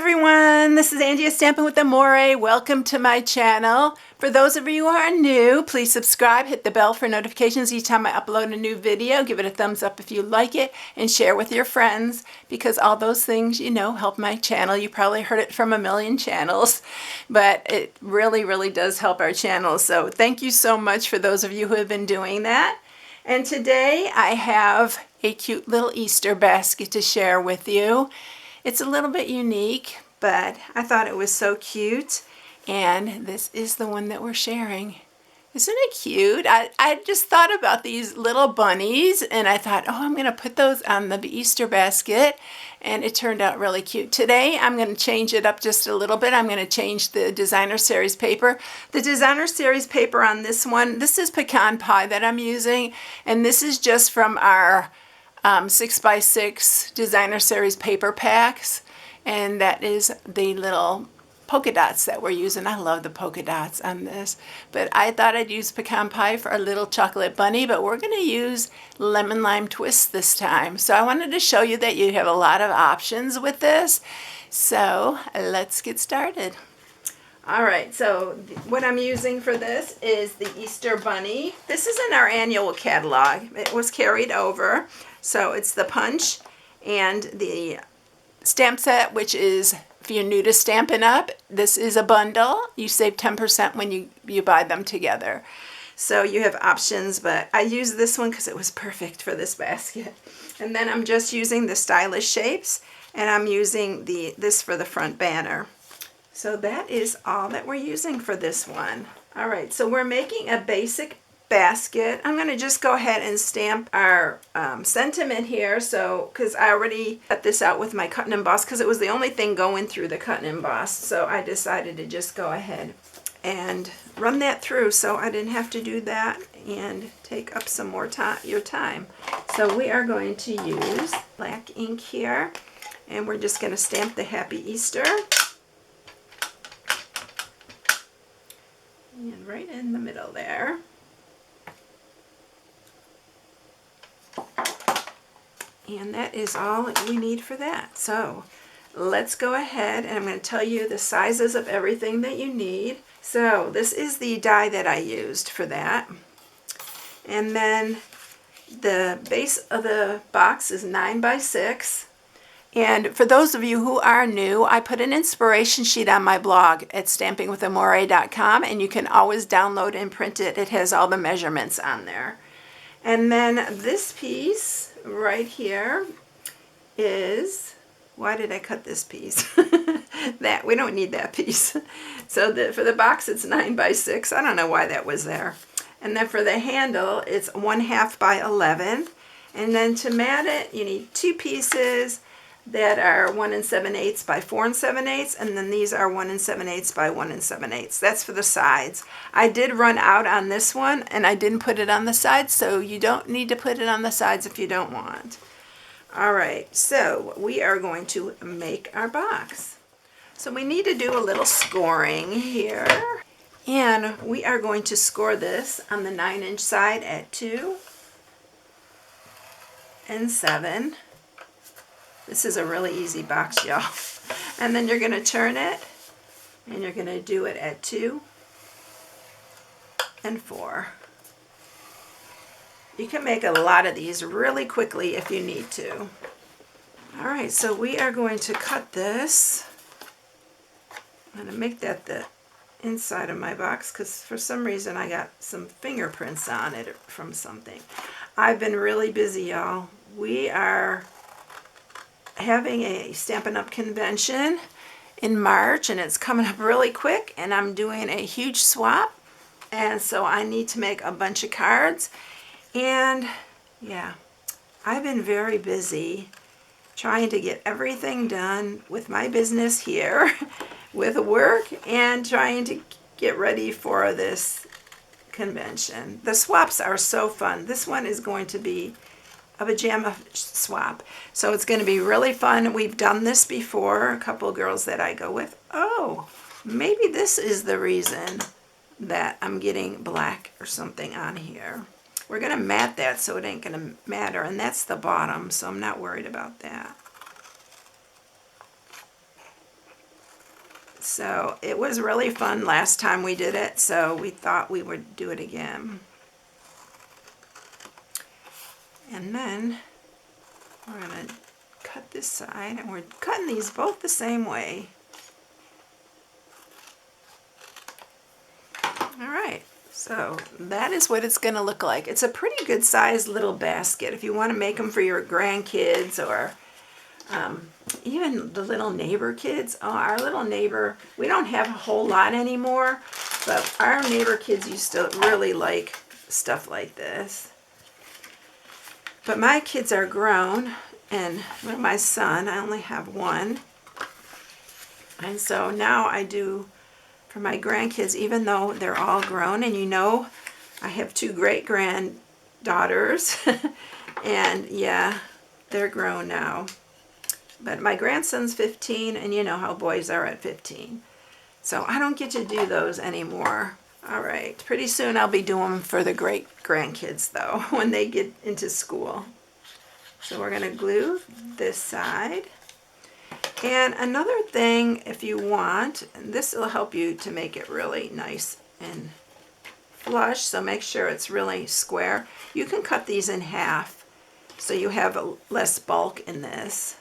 everyone, this is Angie of Stampin' with Amore. Welcome to my channel. For those of you who are new, please subscribe, hit the bell for notifications each time I upload a new video. Give it a thumbs up if you like it, and share with your friends, because all those things, you know, help my channel. You probably heard it from a million channels, but it really does help our channel. So thank you so much for those of you who have been doing that. And today I have a cute little Easter basket to share with you. It's a little bit unique, but I thought it was so cute, and this is the one that we're sharing. Isn't it cute? I just thought about these little bunnies, and I thought, oh, I'm going to put those on the Easter basket, and it turned out really cute. Today, I'm going to change it up just a little bit. I'm going to change the designer series paper. The designer series paper on this one, this is pecan pie that I'm using, and this is just from our 6x6 designer series paper packs, and that is the little polka dots that we're using. I love the polka dots on this, but I thought I'd use pecan pie for a little chocolate bunny, but we're going to use lemon lime twist this time. So I wanted to show you that you have a lot of options with this. So let's get started. Alright, so what I'm using for this is the Easter bunny. This is in our annual catalog. It was carried over. So it's the punch and the stamp set, which is, if you're new to Stampin' Up, this is a bundle. You save 10% when you buy them together. So you have options, but I used this one because it was perfect for this basket. And then I'm just using the stylish shapes, and I'm using this for the front banner. So that is all that we're using for this one. All right, so we're making a basic basket. I'm going to just go ahead and stamp our sentiment here, so because I already cut this out with my cut and emboss, because it was the only thing going through the cut and emboss, so I decided to just go ahead and run that through so I didn't have to do that and take up some more your time. So we are going to use black ink here, and we're just going to stamp the Happy Easter. And right in the middle there. And that is all we need for that. So let's go ahead, and I'm going to tell you the sizes of everything that you need. So this is the die that I used for that. And then the base of the box is 9x6. And for those of you who are new, I put an inspiration sheet on my blog at StampingWithAmore.com, and you can always download and print it. It has all the measurements on there. And then this piece right here is, why did I cut this piece? That, we don't need that piece. So for the box, it's 9x6. I don't know why that was there. And then for the handle, it's 1/2 by 11. And then to mat it, you need two pieces that are 1 7/8 by 4 7/8, and then these are 1 7/8 by 1 7/8. That's for the sides. I did run out on this one, and I didn't put it on the sides, so you don't need to put it on the sides if you don't want. Alright, so we are going to make our box. So we need to do a little scoring here, and we are going to score this on the 9-inch side at 2 and 7. This is a really easy box, y'all. And then you're going to turn it, and you're going to do it at 2 and 4. You can make a lot of these really quickly if you need to. Alright, so we are going to cut this. I'm going to make that the inside of my box, because for some reason I got some fingerprints on it from something. I've been really busy, y'all. We are having a Stampin' Up convention in March, and it's coming up really quick, and I'm doing a huge swap, and so I need to make a bunch of cards. And yeah, I've been very busy trying to get everything done with my business here with work, and trying to get ready for this convention. The swaps are so fun. This one is going to be a pajama swap, so it's going to be really fun. We've done this before, a couple of girls that I go with. Oh, maybe this is the reason that I'm getting black or something on here. We're going to mat that so it ain't going to matter, and that's the bottom, so I'm not worried about that. So it was really fun last time we did it, so we thought we would do it again. And then we're going to cut this side, and we're cutting these both the same way. All right, so that is what it's going to look like. It's a pretty good sized little basket if you want to make them for your grandkids or even the little neighbor kids. Oh, our little neighbor, we don't have a whole lot anymore, but our neighbor kids used to really like stuff like this. But my kids are grown, and well, my son, I only have one. And so now I do for my grandkids, even though they're all grown, and you know, I have 2 great-granddaughters, and yeah, they're grown now. But my grandson's 15, and you know how boys are at 15. So I don't get to do those anymore. All right, pretty soon I'll be doing them for the great-grandkids, though, when they get into school. So we're going to glue this side. And another thing, if you want, and this will help you to make it really nice and flush, so make sure it's really square. You can cut these in half so you have less bulk in this.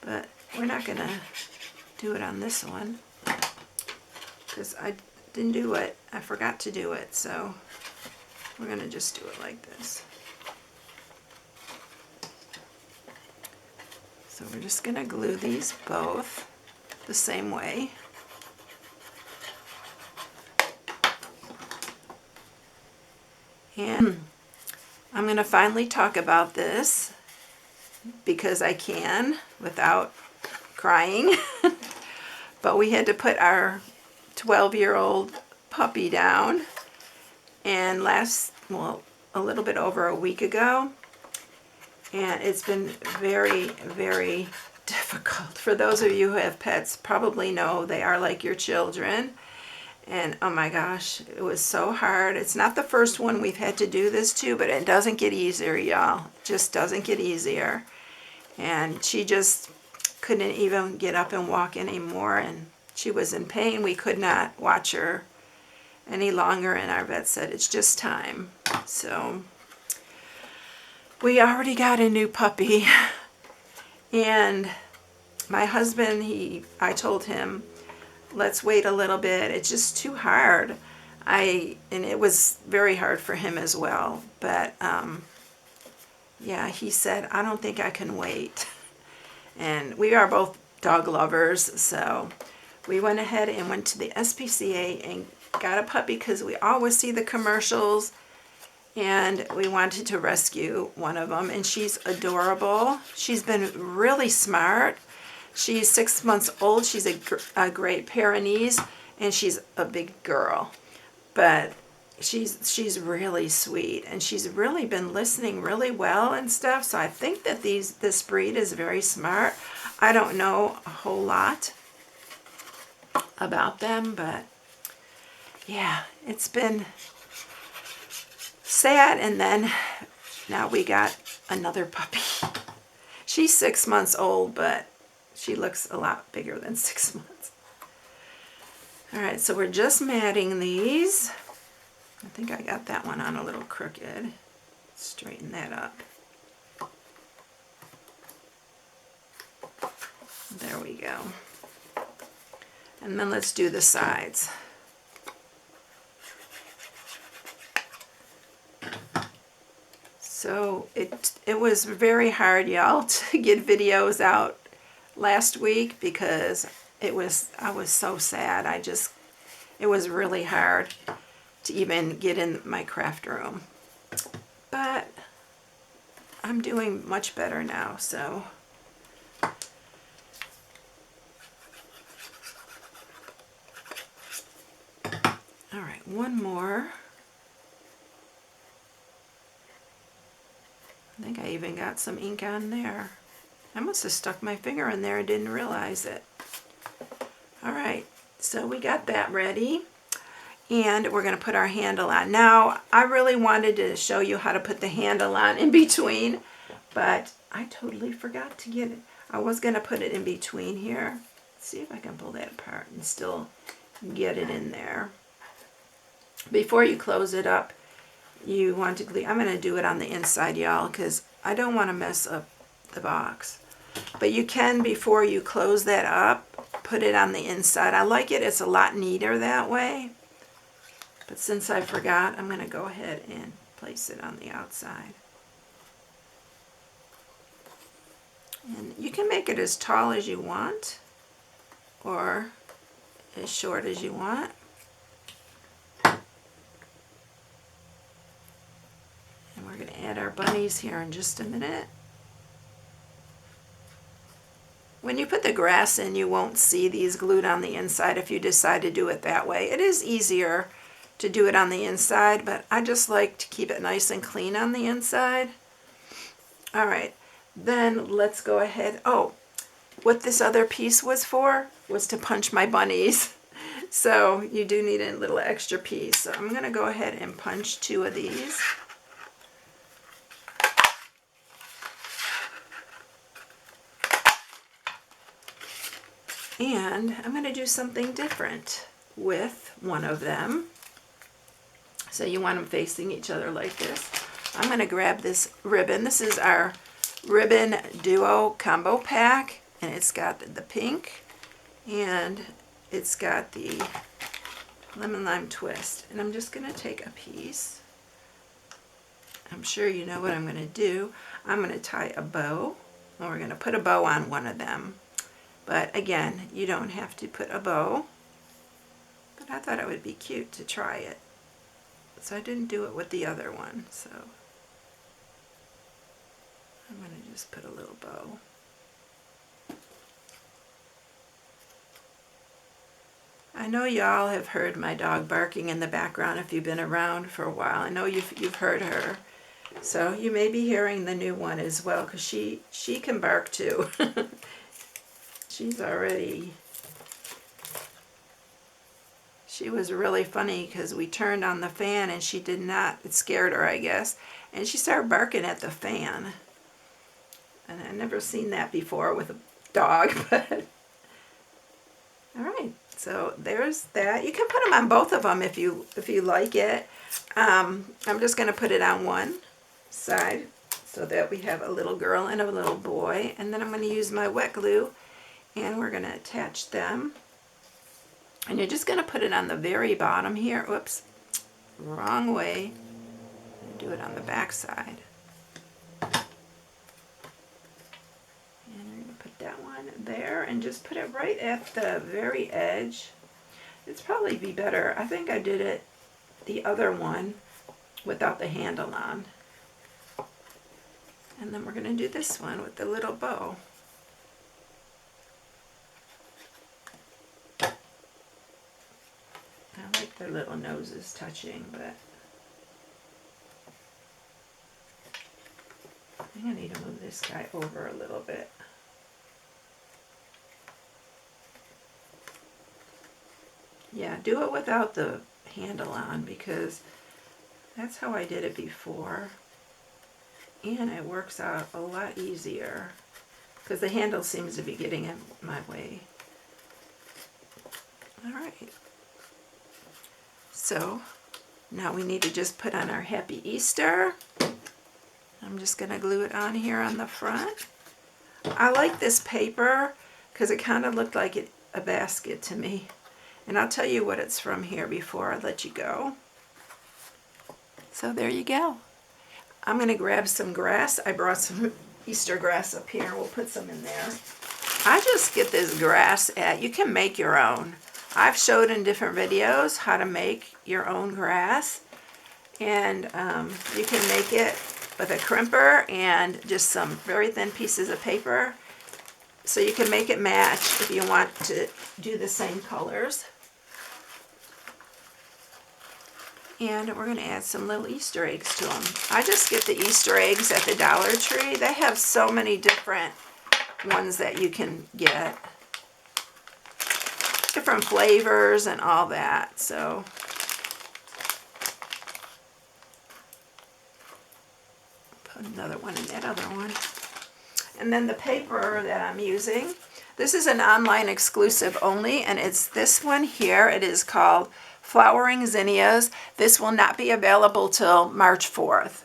But we're not going to do it on this one because I didn't do it. I forgot to do it, so we're going to just do it like this. So we're just going to glue these both the same way. And I'm going to finally talk about this because I can without crying. But we had to put our 12-year-old puppy down, and a little bit over a week ago. And it's been very, very difficult. For those of you who have pets, probably know they are like your children. And oh my gosh, it was so hard. It's not the first one we've had to do this to, but it doesn't get easier, y'all. It just doesn't get easier. And she just couldn't even get up and walk anymore, and she was in pain. We could not watch her any longer, and our vet said it's just time. So we already got a new puppy, and my husband, I told him, let's wait a little bit. It's just too hard. And it was very hard for him as well. But yeah, he said, I don't think I can wait. And we are both dog lovers, so we went ahead and went to the SPCA and got a puppy because we always see the commercials, and we wanted to rescue one of them, and she's adorable. She's been really smart. She's 6 months old. She's a Great Pyrenees, and she's a big girl. But she's really sweet, and she's really been listening really well and stuff. So I think that this breed is very smart. I don't know a whole lot about them, but yeah, it's been sad. And then now we got another puppy. She's 6 months old, but she looks a lot bigger than 6 months. All right, so we're just matting these. I think I got that one on a little crooked. Straighten that up. There we go. And then let's do the sides. So it was very hard, y'all, to get videos out last week because I was so sad. It was really hard to even get in my craft room. But I'm doing much better now, so. All right, one more. I think I even got some ink on there. I must have stuck my finger in there and didn't realize it. All right, so we got that ready. And we're going to put our handle on. Now, I really wanted to show you how to put the handle on in between, but I totally forgot to get it. I was going to put it in between here. see if I can pull that apart and still get it in there. Before you close it up, you want to glue. I'm going to do it on the inside, y'all, because I don't want to mess up the box. But you can, before you close that up, put it on the inside. I like it. It's a lot neater that way. But since I forgot, I'm going to go ahead and place it on the outside. And you can make it as tall as you want or as short as you want. And we're going to add our bunnies here in just a minute. When you put the grass in, you won't see these glued on the inside if you decide to do it that way. It is easier to do it on the inside, but I just like to keep it nice and clean on the inside. All right, then let's go ahead. Oh, what this other piece was for was to punch my bunnies. So you do need a little extra piece. So I'm going to go ahead and punch 2 of these. And I'm going to do something different with one of them. So you want them facing each other like this. I'm going to grab this ribbon. This is our Ribbon Duo Combo Pack, and it's got the pink and it's got the lemon lime twist. And I'm just going to take a piece. I'm sure you know what I'm going to do. I'm going to tie a bow, and we're going to put a bow on one of them. But again, you don't have to put a bow, but I thought it would be cute to try it. So I didn't do it with the other one, so I'm going to just put a little bow. I know y'all have heard my dog barking in the background if you've been around for a while. I know you've heard her. So you may be hearing the new one as well, because she can bark too. She's already, she was really funny because we turned on the fan and she did not, it scared her, I guess, and she started barking at the fan. And I've never seen that before with a dog, but all right, so there's that. You can put them on both of them if you like it. I'm just going to put it on one side so that we have a little girl and a little boy, and then I'm going to use my wet glue. And we're going to attach them. And you're just going to put it on the very bottom here. Whoops, wrong way. Do it on the back side. And we're going to put that one there and just put it right at the very edge. It's probably be better. I think I did it the other one without the handle on. And then we're going to do this one with the little bow. I like their little noses touching, but I think I need to move this guy over a little bit. Yeah, do it without the handle on, because that's how I did it before. And it works out a lot easier because the handle seems to be getting in my way. All right. So now we need to just put on our Happy Easter. I'm just going to glue it on here on the front. I like this paper because it kind of looked like a basket to me. And I'll tell you what it's from here before I let you go. So there you go. I'm going to grab some grass. I brought some Easter grass up here. We'll put some in there. I just get this grass you can make your own. I've showed in different videos how to make your own grass, and you can make it with a crimper and just some very thin pieces of paper, so you can make it match if you want to do the same colors. And we're going to add some little Easter eggs to them. I just get the Easter eggs at the Dollar Tree. They have so many different ones that you can get. Different flavors and all that. So put another one in that other one. And then the paper that I'm using, This is an online exclusive only, and it's this one here. It is called Flowering Zinnias. This will not be available till March 4th.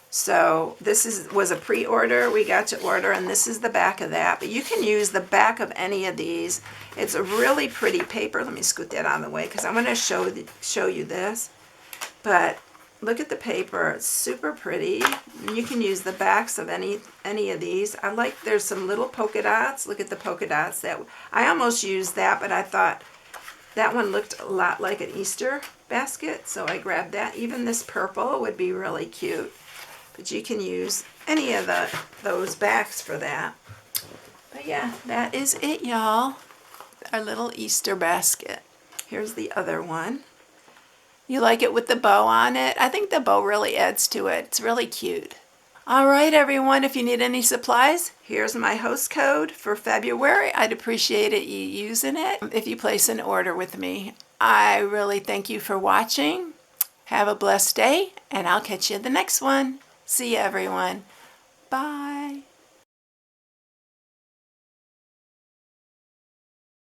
So this was a pre-order. We got to order, and this is the back of that. But you can use the back of any of these. It's a really pretty paper. Let me scoot that out of the way because I'm going to show you this. But look at the paper. It's super pretty. You can use the backs of any of these. I like there's some little polka dots. Look at the polka dots. That I almost used that, but I thought that one looked a lot like an Easter basket, so I grabbed that. Even this purple would be really cute. But you can use any of those backs for that. But yeah, that is it, y'all. Our little Easter basket. Here's the other one. You like it with the bow on it? I think the bow really adds to it. It's really cute. All right, everyone, if you need any supplies, here's my host code for February. I'd appreciate it you using it if you place an order with me. I really thank you for watching. Have a blessed day, and I'll catch you in the next one. See you, everyone. Bye.